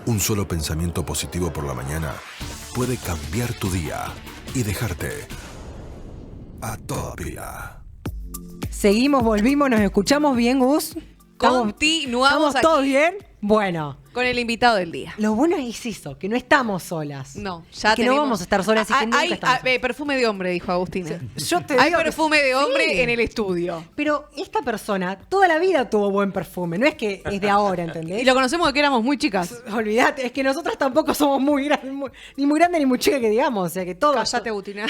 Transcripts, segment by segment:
Un solo pensamiento positivo por la mañana puede cambiar tu día y dejarte a toda pila. Seguimos, volvimos, nos escuchamos bien, Gus. Continuamos ¿Estamos todos aquí bien? Bueno. con el invitado del día. Lo bueno es eso, que no estamos solas. No, ya que tenemos... no vamos a estar solas y que nunca estamos solas. perfume de hombre, dijo Agustina. Yo te Hay digo que perfume de hombre sí. en el estudio. Pero esta persona toda la vida tuvo buen perfume, no es que es de ahora, ¿entendés? Y lo conocemos de que éramos muy chicas. Olvídate, es que nosotras tampoco somos muy grandes, ni muy grandes ni muy chicas que digamos, o sea que todos, Cállate, Agustina.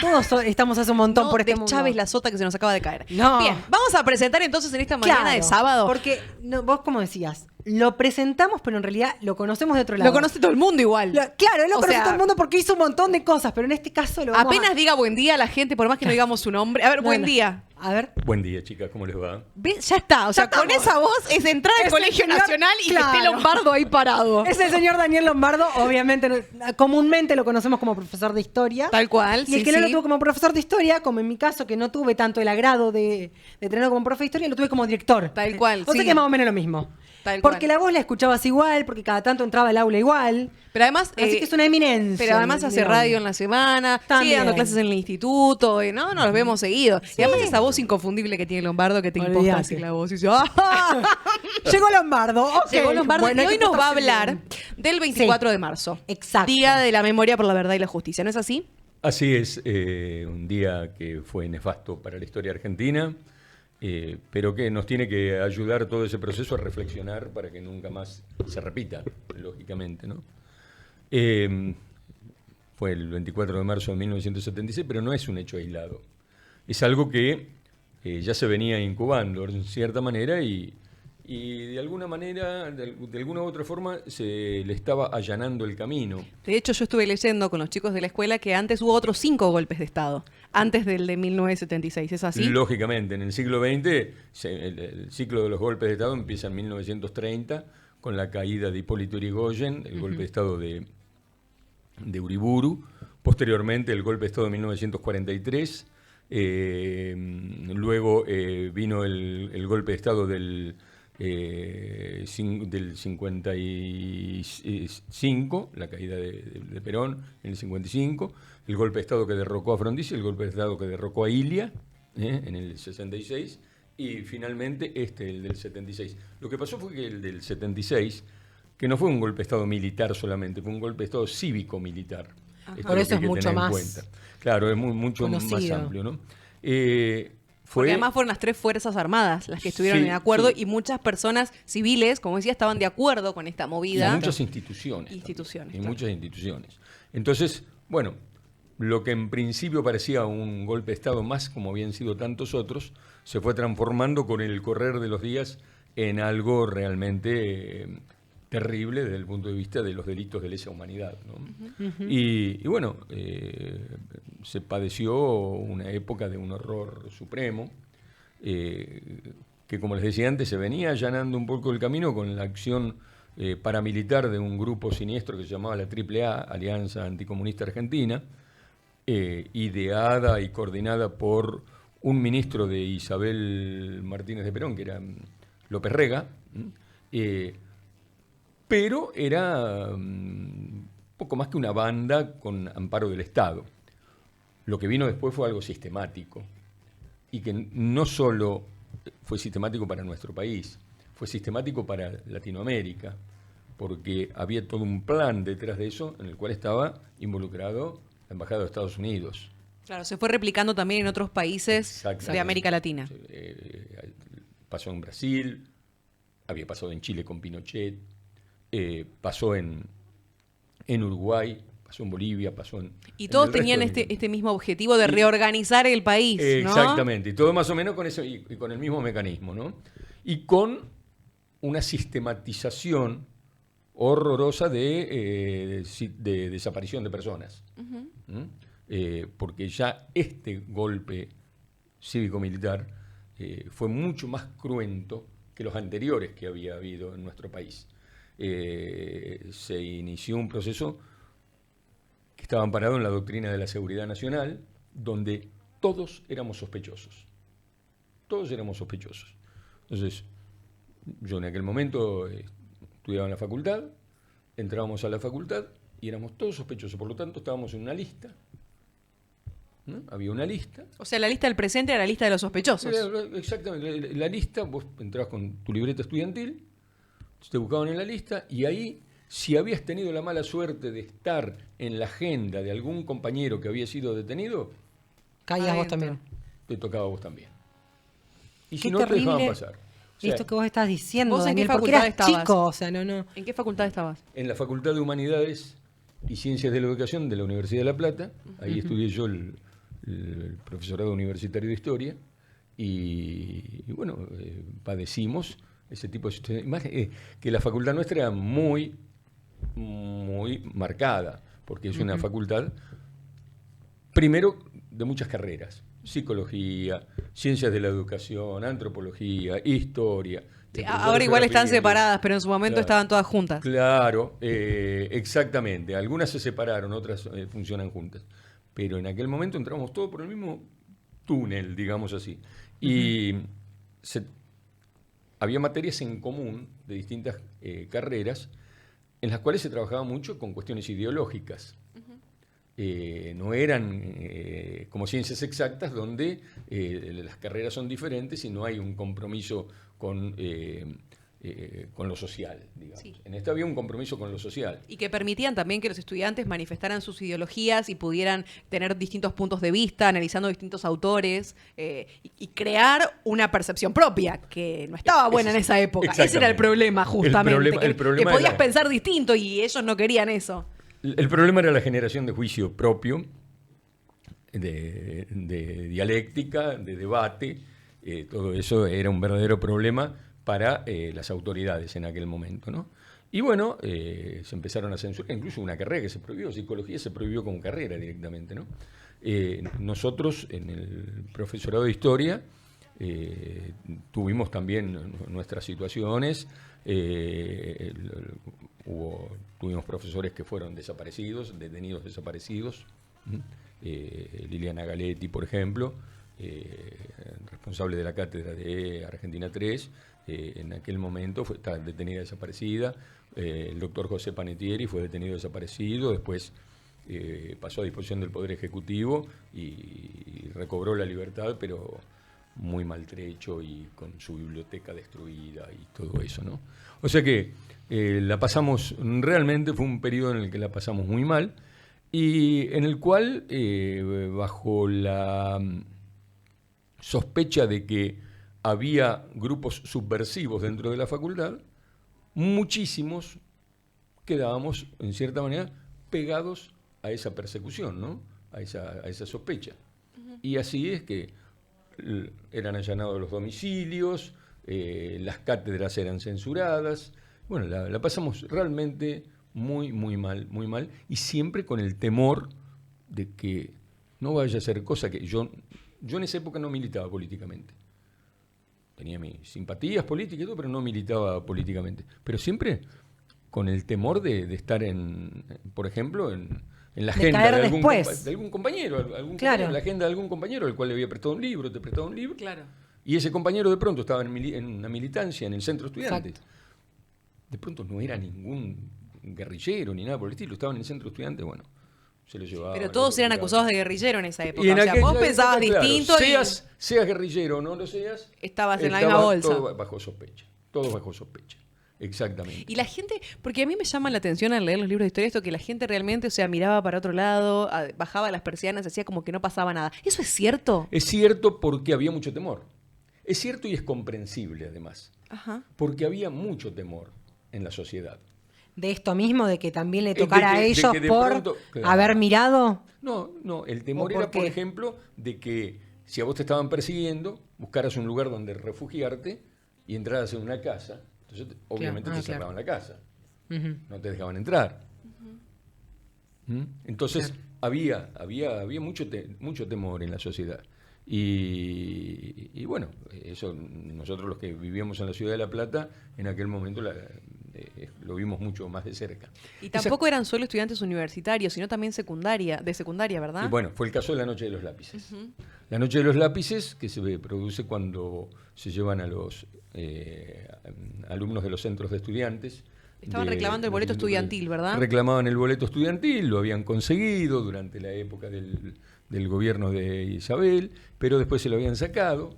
estamos hace un montón No por este deschaves mundo. la sota que se nos acaba de caer. No. Bien, vamos a presentar entonces en esta mañana Claro, de sábado. Porque vos como decías, lo presentamos, pero en realidad lo conocemos de otro lado. Lo conoce todo el mundo igual. Claro, él lo O conoce sea, todo el mundo porque hizo un montón de cosas, pero en este caso lo vamos Apenas diga buen día a la gente, por más que no digamos su nombre. A ver, buen día. A ver. Buen día, chicas, ¿cómo les va? ¿Ves? Ya está. O sea, con estamos. esa voz es entrar al Es el Colegio señor- Nacional y que esté claro. Lombardo ahí parado. Es el señor Daniel Lombardo, obviamente, comúnmente lo conocemos como profesor de historia. Tal cual, Y el sí, que no lo sí. tuvo como profesor de historia, como en mi caso, que no tuve tanto el agrado de tenerlo como profe de historia, lo tuve como director. Tal cual, O sea sí. que es más o menos lo mismo. Tal Porque cual. la voz la escuchabas igual, porque cada tanto entraba al aula igual. Pero además... Así que es una eminencia. Pero además hace digamos. radio en la semana, sigue También. dando clases en el instituto, ¿no? Nos los vemos seguido. Y además esa voz inconfundible que tiene Lombardo que te imposta Olvídate. así la voz. Y dice, ¡ah! Llegó Lombardo. ok. Llegó Lombardo Bueno, y hay hoy que nos va a portarse hablar bien. del 24 de marzo. Exacto. Día de la Memoria por la Verdad y la Justicia, ¿no es así? Así es, un día que fue nefasto para la historia argentina, pero que nos tiene que ayudar todo ese proceso a reflexionar para que nunca más se repita, lógicamente, ¿no? Fue el 24 de marzo de 1976, pero no es un hecho aislado. Es algo que ya se venía incubando en cierta manera y de alguna manera, de alguna u otra forma, se le estaba allanando el camino. De hecho, yo estuve leyendo con los chicos de la escuela que antes hubo otros 5 golpes de Estado, antes del de 1976, ¿es así? Lógicamente, en el siglo XX, el ciclo de los golpes de Estado empieza en 1930, con la caída de Hipólito Yrigoyen, el golpe de Estado de Uriburu, posteriormente el golpe de Estado de 1943, luego vino el golpe de Estado del 55, la caída de Perón en el 55, el golpe de Estado que derrocó a Frondizi, el golpe de Estado que derrocó a Ilia en el 66 y finalmente el del 76. Lo que pasó fue que el del 76, que no fue un golpe de Estado militar solamente, fue un golpe de Estado cívico-militar. Esto Por lo eso que es hay que mucho tener en más cuenta. Claro, es mucho más conocido. amplio, ¿no? Porque además fueron las 3 fuerzas armadas las que estuvieron Sí, en acuerdo sí. y muchas personas civiles, como decía, estaban de acuerdo con esta Y movida. muchas instituciones. Instituciones, Y claro. muchas instituciones. Entonces, bueno, lo que en principio parecía un golpe de Estado más, como habían sido tantos otros, se fue transformando con el correr de los días en algo realmente terrible desde el punto de vista de los delitos de lesa humanidad, ¿no? Y bueno, se padeció una época de un horror supremo, que como les decía antes, se venía allanando un poco el camino con la acción paramilitar de un grupo siniestro que se llamaba la AAA, Alianza Anticomunista Argentina, ideada y coordinada por un ministro de Isabel Martínez de Perón, que era López Rega, pero era poco más que una banda con amparo del Estado. Lo que vino después fue algo sistemático, y que no solo fue sistemático para nuestro país, fue sistemático para Latinoamérica, porque había todo un plan detrás de eso en el cual estaba involucrado la Embajada de Estados Unidos. Claro, se fue replicando también en otros países Exactamente. de América Latina. Pasó en Brasil, había pasado en Chile con Pinochet, pasó en Uruguay, pasó en Bolivia, pasó en... Y en todos el resto tenían del mundo. este mismo objetivo de reorganizar el país, ¿no? Exactamente, y todo más o menos con eso y con el mismo mecanismo, ¿no? Y con una sistematización horrorosa de desaparición de personas. Porque ya este golpe cívico-militar fue mucho más cruento que los anteriores que había habido en nuestro país. Se inició un proceso que estaba amparado en la doctrina de la seguridad nacional, donde todos éramos sospechosos. Todos éramos sospechosos. Entonces, yo en aquel momento estudiaba en la facultad, entrábamos a la facultad y éramos todos sospechosos, por lo tanto estábamos en una lista, ¿no? Había una lista. O sea, la lista del presente era la lista de los sospechosos. Exactamente, la lista, vos entrabas con tu libreta estudiantil, te buscaban en la lista y ahí, si habías tenido la mala suerte de estar en la agenda de algún compañero que había sido detenido, Caías vos Adentro. también. te tocaba a vos también. Y Qué si no, te dejaban terrible pasar. O sea, esto que vos estás diciendo, ¿Vos en qué Daniel, porque facultad eras estabas? chico, o sea, no. ¿En qué facultad estabas? en la Facultad de Humanidades y Ciencias de la Educación de la Universidad de La Plata, ahí estudié yo el profesorado universitario de Historia, y bueno, padecimos ese tipo de situaciones. Que la facultad nuestra era muy, muy marcada, porque es una facultad, primero, de muchas carreras: psicología, ciencias de la educación, antropología, historia. Sí, El profesor ahora igual Ferrapini, están separadas, pero en su momento claro. estaban todas juntas. Claro, exactamente. Algunas se separaron, otras funcionan juntas. Pero en aquel momento entramos todos por el mismo túnel, digamos así. Y había materias en común de distintas carreras en las cuales se trabajaba mucho con cuestiones ideológicas. No eran como ciencias exactas donde las carreras son diferentes y no hay un compromiso con lo social, digamos. Sí. En esta había un compromiso con lo social. Y que permitían también que los estudiantes manifestaran sus ideologías y pudieran tener distintos puntos de vista, analizando distintos autores, y crear una percepción propia, que no estaba buena en esa época. Ese era el problema, justamente. El problema que podías era- pensar distinto y ellos no querían eso. El problema era la generación de juicio propio, de dialéctica, de debate. Todo eso era un verdadero problema para las autoridades en aquel momento, ¿no? Y bueno, se empezaron a censurar, incluso una carrera que se prohibió, psicología se prohibió como carrera directamente, ¿no? Nosotros en el profesorado de historia tuvimos también nuestras situaciones. Tuvimos profesores que fueron desaparecidos, detenidos desaparecidos. Liliana Galetti, por ejemplo, responsable de la cátedra de Argentina 3, en aquel momento está detenida desaparecida. El doctor José Panettieri fue detenido desaparecido, después pasó a disposición del Poder Ejecutivo y recobró la libertad, pero muy maltrecho y con su biblioteca destruida y todo eso, ¿no? O sea que la pasamos, realmente fue un periodo en el que la pasamos muy mal y en el cual, bajo la sospecha de que había grupos subversivos dentro de la facultad, muchísimos quedábamos, en cierta manera, pegados a esa persecución, ¿no? A esa sospecha. Y así es que eran allanados los domicilios, las cátedras eran censuradas. Bueno, la pasamos realmente muy, muy mal, y siempre con el temor de que no vaya a ser cosa que yo en esa época no militaba políticamente. Tenía mis simpatías políticas y todo, pero no militaba políticamente. Pero siempre con el temor de estar por ejemplo, en la agenda caer de algún, después. de algún compañero, Claro. en la agenda de algún compañero al cual le había prestado un libro, te prestaba un libro, Claro. y ese compañero de pronto estaba en una militancia en el centro estudiante. Exacto. De pronto no era ningún guerrillero ni nada por el estilo, estaba en el centro estudiante, bueno, se lo llevaba. Pero todos eran acusados de guerrillero en esa época. Y en O sea, aquella vos pensabas época, claro, distinto seas guerrillero o no lo seas, Estabas en la estaba misma bolsa. Todo bajo sospecha, todo bajo sospecha. Exactamente. Y la gente, porque a mí me llama la atención al leer los libros de historia esto, que la gente realmente, o sea, miraba para otro lado, bajaba las persianas, hacía como que no pasaba nada. ¿Eso es cierto? Es cierto porque había mucho temor. Es cierto y es comprensible además, Ajá. porque había mucho temor en la sociedad. De esto mismo, de que también le De tocara que- a de ellos que de por pronto, claro. haber mirado. No, el temor ¿O por era, por qué? ejemplo, de que si a vos te estaban persiguiendo, buscaras un lugar donde refugiarte y entraras en una casa, entonces obviamente te claro. cerraban la casa, Ujú. no te dejaban entrar. Entonces había mucho temor en la sociedad. Y bueno, eso nosotros los que vivíamos en la ciudad de La Plata, en aquel momento lo vimos mucho más de cerca. Y tampoco eran solo estudiantes universitarios, sino también de secundaria, ¿verdad? Y bueno, fue el caso de la Noche de los Lápices. La Noche de los Lápices, que se produce cuando se llevan a los alumnos de los centros de estudiantes Estaban reclamando el boleto estudiantil, ¿verdad? Reclamaban el boleto estudiantil, lo habían conseguido durante la época del gobierno de Isabel, pero después se lo habían sacado.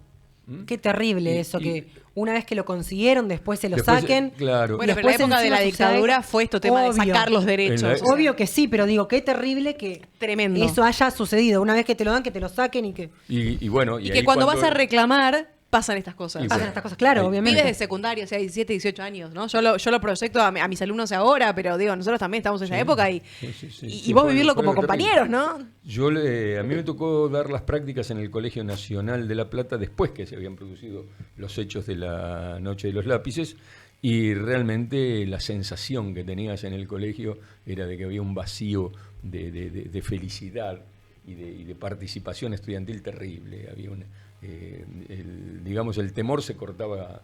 Qué terrible eso, que una vez que lo consiguieron, después se lo Después, saquen. claro. Bueno, pero en la Después época de la encima sucede- dictadura fue esto tema de Obvio. sacar los derechos. En la- o sea, Obvio que sí, pero digo, qué terrible que Tremendo. eso haya sucedido. Una vez que te lo dan, que te lo saquen y que Y bueno, Y ahí que cuando vas a reclamar, pasan estas cosas. Y pasan bueno, estas cosas. Claro, ahí- obviamente. Pibes de secundaria, o sea, 17, 18 años, ¿no? Yo lo proyecto a mis alumnos ahora, pero digo, nosotros también estamos en esa época y Sí, vos fue- vivirlo fue como algo compañeros, terrible. ¿no? A mí me tocó dar las prácticas en el Colegio Nacional de La Plata después que se habían producido los hechos de la Noche de los Lápices, y realmente la sensación que tenías en el colegio era de que había un vacío de felicidad y de participación estudiantil terrible. Había digamos, el temor se cortaba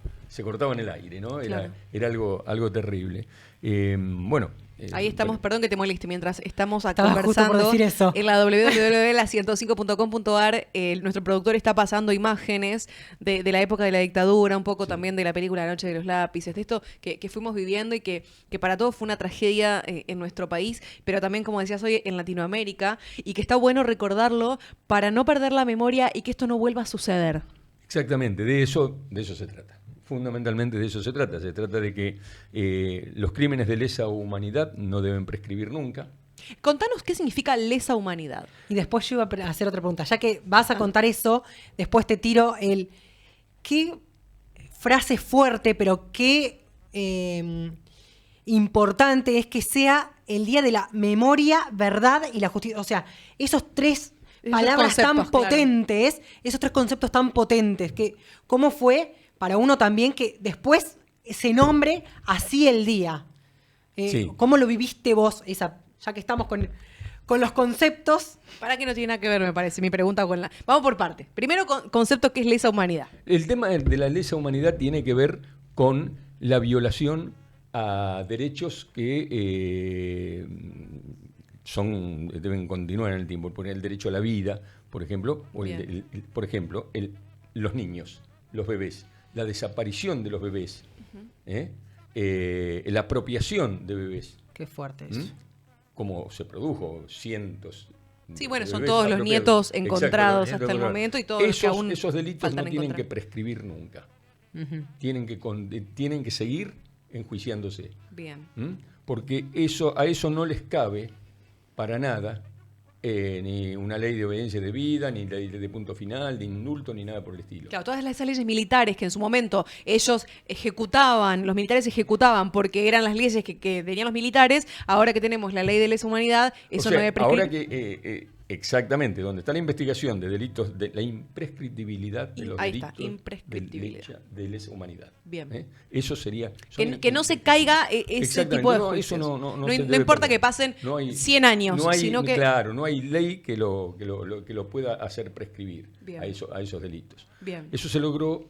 en el aire, ¿no? Claro. Era algo terrible. Bueno. Ahí estamos, perdón que te moleste, mientras estamos Estaba justo por conversando decir eso. en la www.la105.com.ar, nuestro productor está pasando imágenes de la época de la dictadura, un poco también de la película La Noche de los Lápices, de esto que fuimos viviendo y que para todos fue una tragedia en nuestro país, pero también, como decías hoy, en Latinoamérica, y que está bueno recordarlo para no perder la memoria y que esto no vuelva a suceder. Exactamente, de eso se trata. Fundamentalmente de eso se trata. Se trata de que los crímenes de lesa humanidad no deben prescribir nunca. Contanos qué significa lesa humanidad. Y después yo iba a hacer otra pregunta. Ya que vas a contar eso, después te tiro qué frase fuerte, pero qué importante es que sea el Día de la Memoria, Verdad y la Justicia. O sea, esos tres palabras tan conceptos, claro. potentes, esos tres conceptos tan potentes, que cómo fue para uno también que después se nombre así el día. Sí. ¿Cómo lo viviste vos, ya que estamos con los conceptos? Para que no tiene nada que ver, me parece, mi pregunta con la... Vamos por partes. Primero, concepto que es lesa humanidad. El tema de la lesa humanidad tiene que ver con la violación a derechos que deben continuar en el tiempo. Por el derecho a la vida, por ejemplo, o los niños, los bebés, la desaparición de los bebés, la apropiación de bebés. Qué fuerte eso. Como se produjo cientos. Sí, bueno, de son bebés todos los apropiados. nietos Exacto, encontrados los nietos hasta el encontrados. momento y todos los que aún esos delitos faltan no tienen encontrar. que prescribir nunca. Tienen que seguir enjuiciándose. Bien. Porque a eso no les cabe para nada ni una ley de obediencia de vida, ni ley de punto final, ni indulto, ni nada por el estilo. Claro, todas esas leyes militares que en su momento ellos los militares ejecutaban porque eran las leyes que tenían los militares, ahora que tenemos la ley de lesa humanidad, eso O sea, no debe prescribir. ahora que exactamente, donde está la investigación de delitos, de la imprescriptibilidad de los Ahí delitos está, imprescriptibilidad. de lesa humanidad. Bien. Eso sería... Que no se caiga ese Exactamente, tipo de no, juicios. eso no No se debe importa perder. que pasen No hay- 100 años, no hay, sino que... Claro, no hay ley que lo pueda hacer prescribir Bien. a esos delitos. Bien. Eso se logró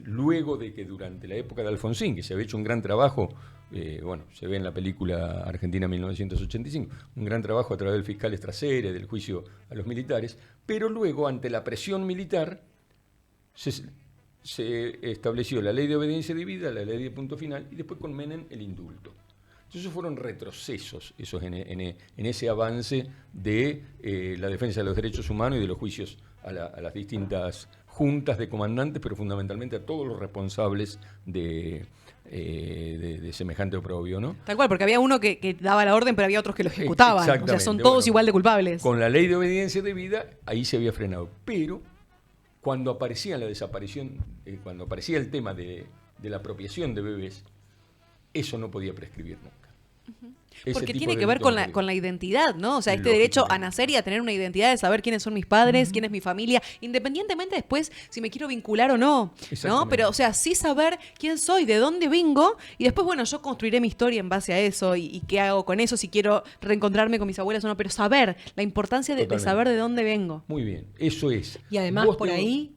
luego de que durante la época de Alfonsín, que se había hecho un gran trabajo, se ve en la película Argentina 1985, un gran trabajo a través del fiscal Estracera, del juicio a los militares, pero luego, ante la presión militar, se estableció la ley de obediencia de vida, la ley de punto final, y después con Menem el indulto. Entonces fueron retrocesos esos en ese avance de la defensa de los derechos humanos y de los juicios a las distintas juntas de comandantes, pero fundamentalmente a todos los responsables de semejante oprobio, ¿no? Tal cual, porque había uno que daba la orden, pero había otros que lo ejecutaban. O sea, Exactamente, son todos bueno, igual de culpables. Con la ley de obediencia de vida, ahí se había frenado. Pero cuando aparecía la desaparición, cuando aparecía el tema de la apropiación de bebés, eso no podía prescribir nunca. Ese Porque tipo tiene de que ver delitos con no con la identidad, ¿no? O sea, este Lógicamente. derecho a nacer y a tener una identidad, de saber quiénes son mis padres, quién es mi familia, independientemente después si me quiero vincular o no, ¿no? Exactamente. Pero, o sea, sí saber quién soy, de dónde vengo, y después, bueno, yo construiré mi historia en base a eso y qué hago con eso, si quiero reencontrarme con mis abuelas o no, pero saber la importancia de Totalmente. saber de dónde vengo. Muy bien, eso es. Y además Vos por te- ahí,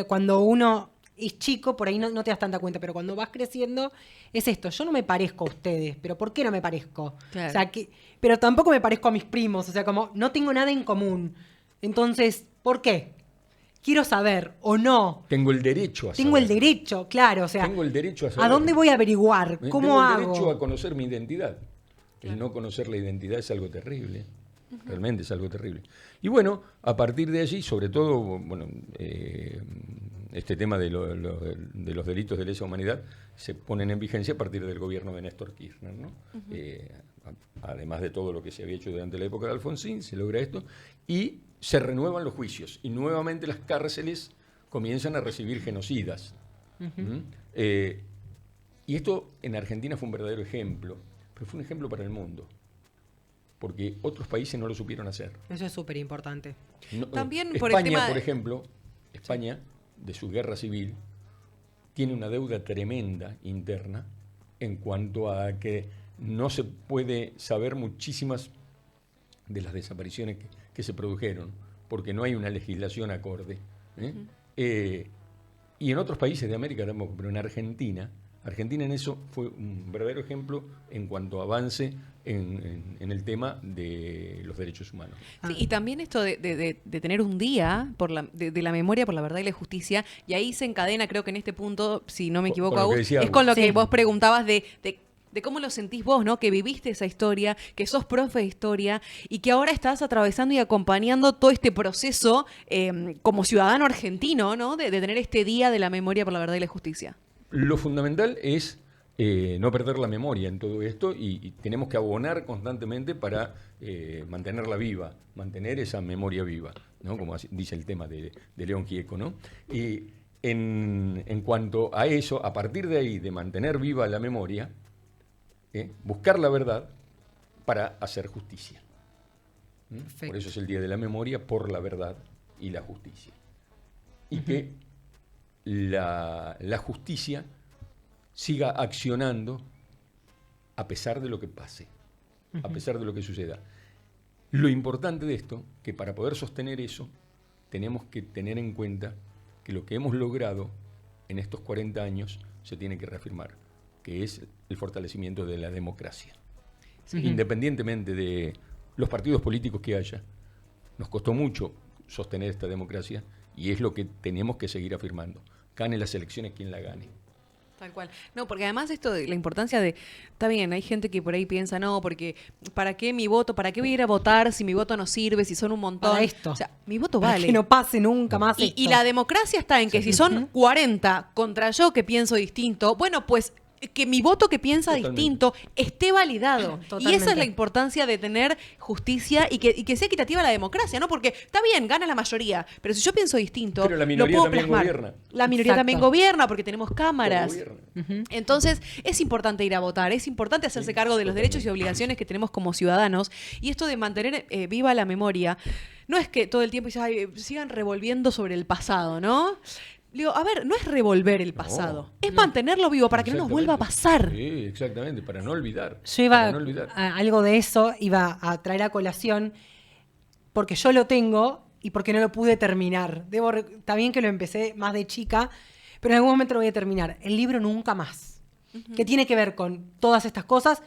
cuando uno es chico, por ahí no te das tanta cuenta, pero cuando vas creciendo, es esto, yo no me parezco a ustedes, pero ¿por qué no me parezco? Claro. O sea, pero tampoco me parezco a mis primos, o sea, como no tengo nada en común. Entonces, ¿por qué? quiero saber o no. Tengo el derecho a Tengo el saber. derecho, claro, o sea, Tengo el derecho a saber. ¿a dónde voy a averiguar? ¿Cómo Tengo hago? el derecho a conocer mi identidad. El no conocer la identidad es algo terrible. Realmente es algo terrible. Y bueno, a partir de allí, sobre todo, bueno, este tema de los delitos de lesa humanidad se ponen en vigencia a partir del gobierno de Néstor Kirchner, ¿no? Además de todo lo que se había hecho durante la época de Alfonsín, se logra esto, y se renuevan los juicios, y nuevamente las cárceles comienzan a recibir genocidas. Y esto en Argentina fue un verdadero ejemplo, pero fue un ejemplo para el mundo, porque otros países no lo supieron hacer. Eso es súper importante. No, También España, por el tema por ejemplo, España, de su guerra civil, tiene una deuda tremenda interna en cuanto a que no se puede saber muchísimas de las desapariciones que se produjeron, porque no hay una legislación acorde. Y en otros países de América tampoco, pero en Argentina en eso fue un verdadero ejemplo en cuanto a avance en el tema de los derechos humanos. Sí, y también esto de tener un día de la memoria por la verdad y la justicia, y ahí se encadena, creo que en este punto, si no me equivoco, Con lo que Agus, decía es Agus. con lo Sí. que vos preguntabas de cómo lo sentís vos, ¿no? Que viviste esa historia, que sos profe de historia y que ahora estás atravesando y acompañando todo este proceso como ciudadano argentino, ¿no? De tener este día de la memoria por la verdad y la justicia. Lo fundamental es no perder la memoria en todo esto y tenemos que abonar constantemente para mantenerla viva, mantener esa memoria viva, ¿no? Como dice el tema de León Gieco, ¿no? Y en cuanto a eso, a partir de ahí, de mantener viva la memoria, buscar la verdad para hacer justicia. Perfecto. Por eso es el Día de la Memoria, por la verdad y la justicia. Y que la justicia siga accionando a pesar de lo que pase, a pesar de lo que suceda. Lo importante de esto, que para poder sostener eso, tenemos que tener en cuenta que lo que hemos logrado en estos 40 años se tiene que reafirmar, que es el fortalecimiento de la democracia. Independientemente de los partidos políticos que haya, nos costó mucho sostener esta democracia y es lo que tenemos que seguir afirmando. Gane las elecciones quien la gane. Tal cual. No, porque además esto de la importancia de, está bien, hay gente que por ahí piensa, no, porque ¿para qué mi voto? ¿Para qué voy a ir a votar si mi voto no sirve, si son un montón? Para esto. O sea, mi voto Para vale. que no pase nunca más Y esto. la democracia está en que si son 40 contra yo que pienso distinto, bueno, pues que mi voto que piensa Totalmente. distinto esté validado. Y Totalmente. esa es la importancia de tener justicia y que sea equitativa la democracia, ¿no? Porque está bien, gana la mayoría, pero si yo pienso distinto, Pero la lo minoría puedo también plasmar. gobierna. La minoría Exacto. también gobierna porque tenemos cámaras. Gobierna. Entonces, es importante ir a votar, es importante hacerse cargo de los derechos y obligaciones que tenemos como ciudadanos. Y esto de mantener viva la memoria, no es que todo el tiempo sigan revolviendo sobre el pasado, ¿no? Digo, a ver, no es revolver el pasado, es mantenerlo vivo para que no nos vuelva a pasar. Sí, exactamente, para no olvidar. Yo iba para no olvidar. algo de eso, iba a traer a colación, porque yo lo tengo y porque no lo pude terminar. Está bien que lo empecé más de chica, pero en algún momento lo voy a terminar. El libro Nunca Más, que tiene que ver con todas estas cosas,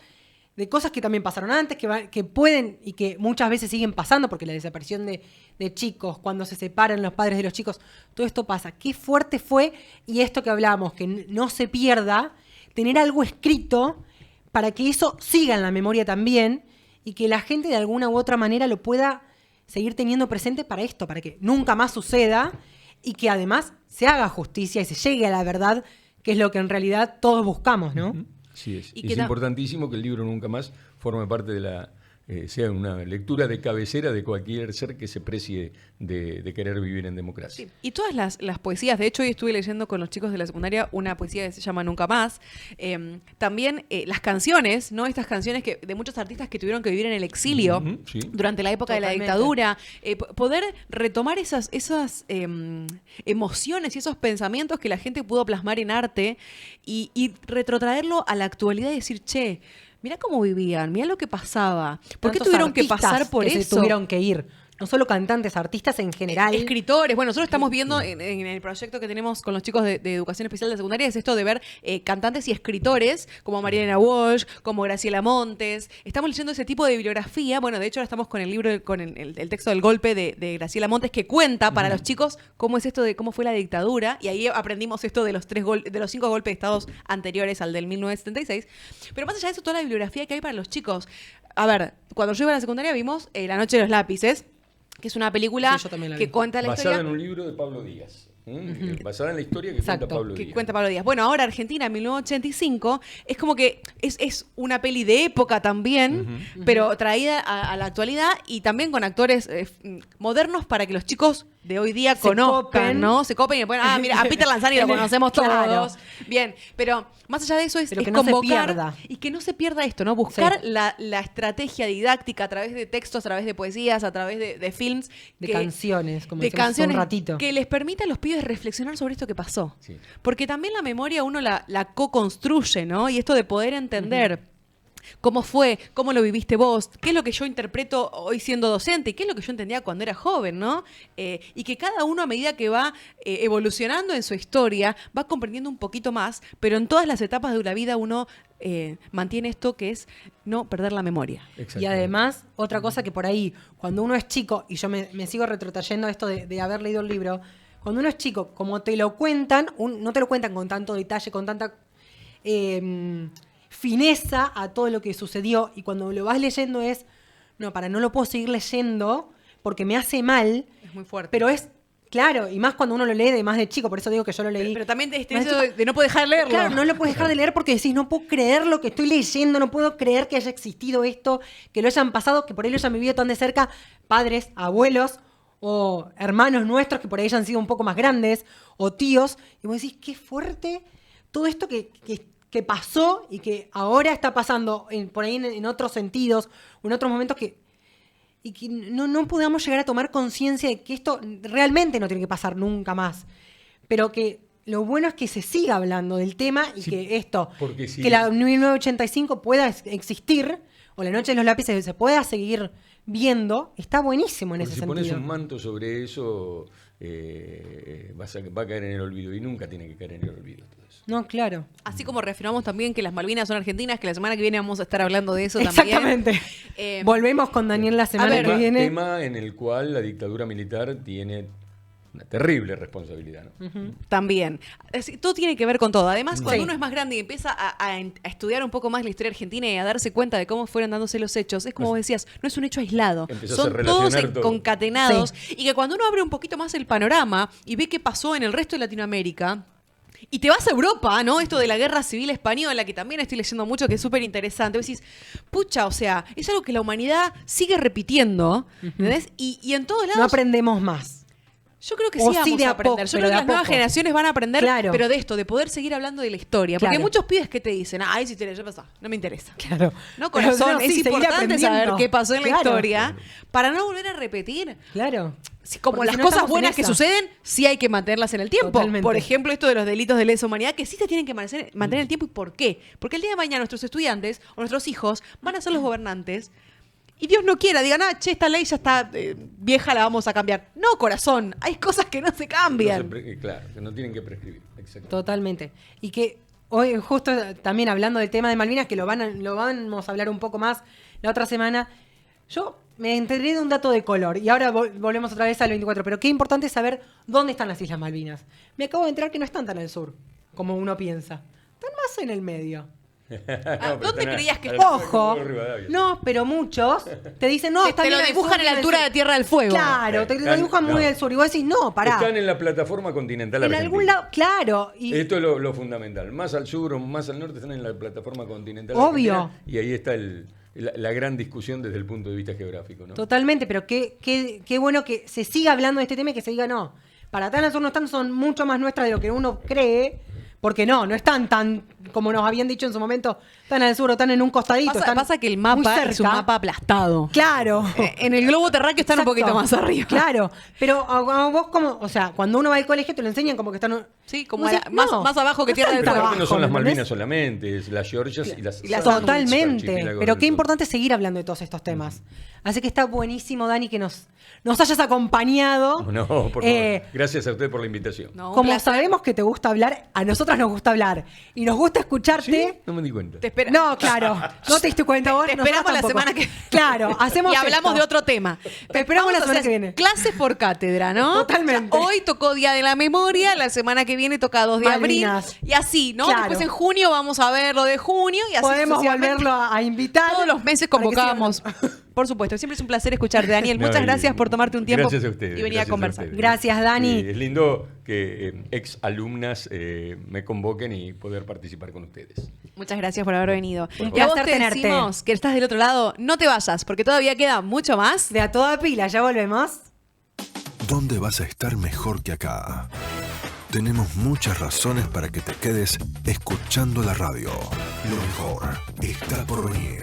de cosas que también pasaron antes, que pueden y que muchas veces siguen pasando, porque la desaparición de chicos, cuando se separan los padres de los chicos, todo esto pasa. Qué fuerte fue, y esto que hablábamos, que no se pierda, tener algo escrito para que eso siga en la memoria también y que la gente de alguna u otra manera lo pueda seguir teniendo presente para esto, para que nunca más suceda y que además se haga justicia y se llegue a la verdad, que es lo que en realidad todos buscamos, ¿no? Sí, es. Y Y que es importantísimo que el libro Nunca Más forme parte de la sea una lectura de cabecera de cualquier ser que se precie de querer vivir en democracia. Sí. Y todas las poesías, de hecho hoy estuve leyendo con los chicos de la secundaria una poesía que se llama Nunca Más. También las canciones, ¿no? Estas canciones de muchos artistas que tuvieron que vivir en el exilio Sí. durante la época de la Totalmente. dictadura. Poder retomar esas emociones y esos pensamientos que la gente pudo plasmar en arte y retrotraerlo a la actualidad y decir, mirá cómo vivían, mirá lo que pasaba. ¿Por qué Tantos tuvieron que artistas pasar por que eso? se tuvieron que ir, no solo cantantes, artistas en general. Escritores. Bueno, nosotros estamos viendo en el proyecto que tenemos con los chicos de educación especial de secundaria, es esto de ver cantantes y escritores como Mariana Walsh, como Graciela Montes. Estamos leyendo ese tipo de bibliografía. Bueno, de hecho ahora estamos con el libro, con el texto del golpe de Graciela Montes, que cuenta para los chicos cómo es esto de cómo fue la dictadura. Y ahí aprendimos esto de los 5 golpes de estados anteriores al del 1976. Pero más allá de eso, toda la bibliografía que hay para los chicos. A ver, cuando yo iba a la secundaria vimos La noche de los lápices, que es una película Sí, yo también la vi. que cuenta la Basada historia. en un libro de Pablo Díaz. Basada en la historia que cuenta Pablo Que Díaz. cuenta Pablo Díaz. Bueno, ahora Argentina, en 1985, es como que es una peli de época también, pero traída a la actualidad y también con actores modernos para que los chicos de hoy día conozcan, copen. ¿no? Se copen y después, mira, a Peter Lanzani lo conocemos todos. Claro. Bien, pero más allá de eso es Pero que no se convocar pierda. y que no se pierda esto, ¿no? Buscar Sí. la estrategia didáctica a través de textos, a través de poesías, a través de films. De canciones, como de decíamos hace canciones un ratito. que les permita a los pibes reflexionar sobre esto que pasó. Sí. Porque también la memoria uno la co-construye, ¿no? Y esto de poder entender cómo fue, cómo lo viviste vos, qué es lo que yo interpreto hoy siendo docente y qué es lo que yo entendía cuando era joven, ¿no? Y que cada uno a medida que va evolucionando en su historia va comprendiendo un poquito más, pero en todas las etapas de la vida uno mantiene esto que es no perder la memoria. Exacto. Y además, otra cosa que por ahí, cuando uno es chico, y yo me sigo retrotrayendo a esto de haber leído el libro, cuando uno es chico, como te lo cuentan, no te lo cuentan con tanto detalle, con tanta fineza a todo lo que sucedió, y cuando lo vas leyendo no lo puedo seguir leyendo porque me hace mal, Es muy fuerte. pero es, claro, y más cuando uno lo lee de más de chico, por eso digo que yo lo leí. Pero también más eso chico. de no poder dejar de leerlo. Claro, no lo puedes dejar de leer porque decís, no puedo creer lo que estoy leyendo, no puedo creer que haya existido esto, que lo hayan pasado, que por ahí lo hayan vivido tan de cerca padres, abuelos o hermanos nuestros que por ahí hayan sido un poco más grandes, o tíos, y vos decís, qué fuerte todo esto que pasó y que ahora está pasando por ahí en otros sentidos, o en otros momentos y que no podamos llegar a tomar conciencia de que esto realmente no tiene que pasar nunca más, pero que lo bueno es que se siga hablando del tema y Sí, que esto, porque si- que la 1985 pueda existir, o la noche de los lápices se pueda seguir viendo, está buenísimo en Porque ese si pones sentido. un manto sobre eso, va a caer en el olvido. Y nunca tiene que caer en el olvido todo eso. No, claro. Así como reafirmamos también que las Malvinas son argentinas, que la semana que viene vamos a estar hablando de eso también. Exactamente. Eh, Volvemos con Daniel la semana ver, que viene. Tema en el cual la dictadura militar tiene una terrible responsabilidad, ¿no? También. Todo tiene que ver con todo. Además, cuando Sí. uno es más grande y empieza a estudiar un poco más la historia argentina y a darse cuenta de cómo fueron dándose los hechos, es como vos decías, no es un hecho aislado. Empezás a Son relacionar todos todo. concatenados. Y que cuando uno abre un poquito más el panorama y ve qué pasó en el resto de Latinoamérica, y te vas a Europa, ¿no? Esto de la guerra civil española, que también estoy leyendo mucho, que es súper interesante. Vos decís, pucha, o sea, es algo que la humanidad sigue repitiendo, ¿entendés? Y en todos lados... No aprendemos más. Yo creo que O sí sí vamos de a a aprender. poco, Yo pero creo que de a las nuevas poco. generaciones van a aprender, Claro. pero de esto, de poder seguir hablando de la historia. Porque hay Claro. muchos pibes que te dicen, esa historia ya pasó, no me interesa. Claro. No, Pero corazón, sí, es seguir importante aprendiendo. saber qué pasó en la Claro. historia para no volver a repetir. Claro. Como Porque las si no cosas estamos en buenas que esa. suceden, sí hay que mantenerlas en el tiempo. Totalmente. Por ejemplo, esto de los delitos de lesa humanidad, que sí se tienen que mantener en el tiempo. ¿Y por qué? Porque el día de mañana nuestros estudiantes o nuestros hijos van a ser los gobernantes y Dios no quiera, digan, che, esta ley ya está vieja, la vamos a cambiar. No, corazón, hay cosas que no se cambian. Claro, que no tienen que prescribir. Exacto. Totalmente. Y que hoy, justo también hablando del tema de Malvinas, que lo vamos a hablar un poco más la otra semana, yo me enteré de un dato de color, y ahora volvemos otra vez al 24, pero qué importante es saber dónde están las Islas Malvinas. Me acabo de enterar que no están tan al sur, como uno piensa. Están más en el medio. ¿Dónde creías que Ojo, no, pero muchos te dicen, no, están te lo bien al dibujan sur, en la bien al altura sur. de Tierra del Fuego. Claro, te lo Están- dibujan muy no. al sur, y vos decís, no, pará. Están en la plataforma continental En argentina. algún lado, claro. Y Esto es lo fundamental. Más al sur o más al norte están en la plataforma continental Obvio. argentina, y ahí está la gran discusión desde el punto de vista geográfico, ¿no? totalmente, pero qué bueno que se siga hablando de este tema y que se diga no. Para tan al sur no están, son mucho más nuestras de lo que uno cree, porque no están tan, como nos habían dicho en su momento, tan al sur o tan en un costadito. están Pasa que el muy mapa es un cerca. mapa aplastado. Claro. En el globo terráqueo están un Exacto. poquito más arriba. Claro, pero a vos como, o sea, cuando uno va al colegio te lo enseñan como que están Sí, como No sé, más, más abajo que no Tierra del tanto Fuego. Aparte no son las ¿entendés? Malvinas solamente, es las Georgias y las Totalmente. archipiélagos Pero del qué sur. importante seguir hablando de todos estos temas. Así que está buenísimo, Dani, que nos hayas acompañado. No, por favor. Gracias a usted por la invitación. No, un Como placer. sabemos que te gusta hablar, a nosotras nos gusta hablar. Y nos gusta escucharte. ¿Sí? No me di cuenta. Te espera- No, claro. No te diste cuenta vos. Te nosotras esperamos la tampoco. semana que Claro, hacemos y hablamos esto. de otro tema. Te esperamos la Vamos a semana hacer que viene. Clases por cátedra, ¿no? Totalmente. O sea, hoy tocó Día de la Memoria, la semana que viene toca 2 de Malvinas. abril. Y así, ¿no? Claro. Después en junio vamos a ver lo de junio y así Podemos sucesivamente. volverlo a invitar. Todos los meses para que convocábamos. sigan. Por supuesto, siempre es un placer escucharte, Daniel. No, Muchas y- gracias por tomarte un tiempo Gracias a ustedes. y venir a gracias conversar. ustedes. Gracias, Dani. Es lindo que ex alumnas me convoquen y poder participar con ustedes. Muchas gracias por haber venido. Un Y a vos placer te tenerte. decimos que estás del otro lado, no te vayas, porque todavía queda mucho más. De a toda pila, ya volvemos. ¿Dónde vas a estar mejor que acá? Tenemos muchas razones para que te quedes escuchando la radio. Lo mejor está por venir.